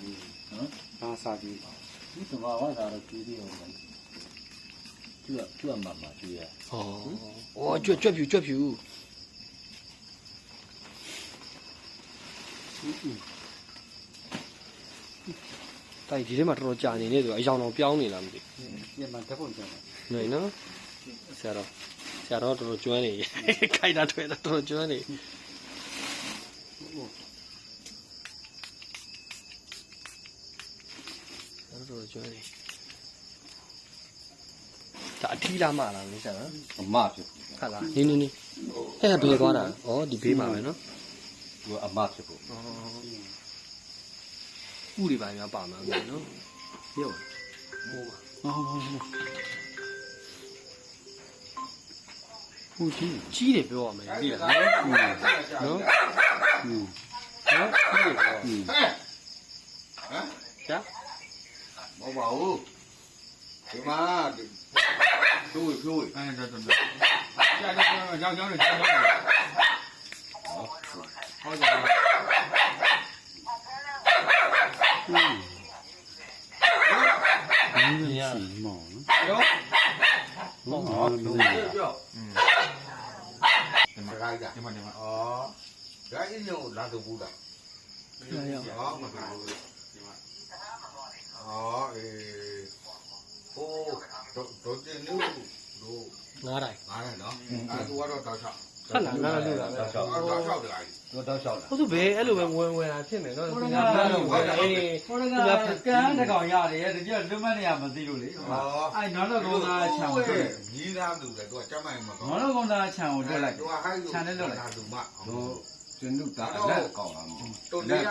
လေးနော် ဒါစာကြီး ဒီသဘာဝသာတော့ကျွေးသေးအောင်ပဲကျွတ်မှာကျွေးရ ဩကြွက်ဖြူဒါဒီထဲမှာတော်တော်ကြာနေနေဆိုအယောင်တော်ပြောင်းနေလားမသိ ညမှာဓာတ်ပုံကျန်တယ် ဘူးနော်ဆရာတော်တော်ကျွမ်းနေခိုက်တာထွဲတာတော်တော်ကျွမ်းနေတော်ကျွမ်းနေဒါအထီးလားမလားမင်းဆရာနော် အမဖြစ် ဟုတ်လားနင်းအဲ့ဒါဘယ်သွားတာဩဒီဘေးမှာပဲနော် သူအမဖြစ်ဖို့ ဥတွေပါများပါမှာနော်ရုပ်ဟိုပါဟုတ်ကြီး ကြီးတယ်ပြောရမယ်ဒီလားနော်ကြီးတယ်ပြော ဟမ်ကြာ မဟုတ်ပါဘူးဒီမှာဖြိုးဖြိုးအဲ့ဒါတော့ကြာကြောင်းနေဟုတ်ကြပါရမောင် ရော နော် ပြောဒီမှာကြဒီမှာဩဒါအင်းရောလာတော့ဘူးလားဟောမပြောဘူးဒီမှာအေးဟိုတော့တင်လို့တို့ ငါးတိုင်း ငါးတယ်နော်အဲသူကတော့တောက်ချောက် ဟုတ်လားငါးလို့လားပဲ တောက်ချောက်တယ် သူတော့ရှောက်လာ ဟုတ်သူဘယ်အဲ့လိုပဲဝင်လာဖြစ်နေနော်ဒီကဘယ်လိုဝင်လာအေး ဟိုကကန်းတကောင်ရတယ်တကယ်လွတ်မနေရမသိလို့လေအဲ့နောက်တော့ကောင်သားချံကိုတွေ့ ညီးသားသူလေသူကကျမရင်မကောင်း နောက်တော့ကောင်သားချံကိုတွေ့လိုက် သူကဟိုက်လို့ခြံနဲ့လွတ်လိုက်သူမ သူကျင်းလူတာအလက်ကောက်လာမှာ တို့လေး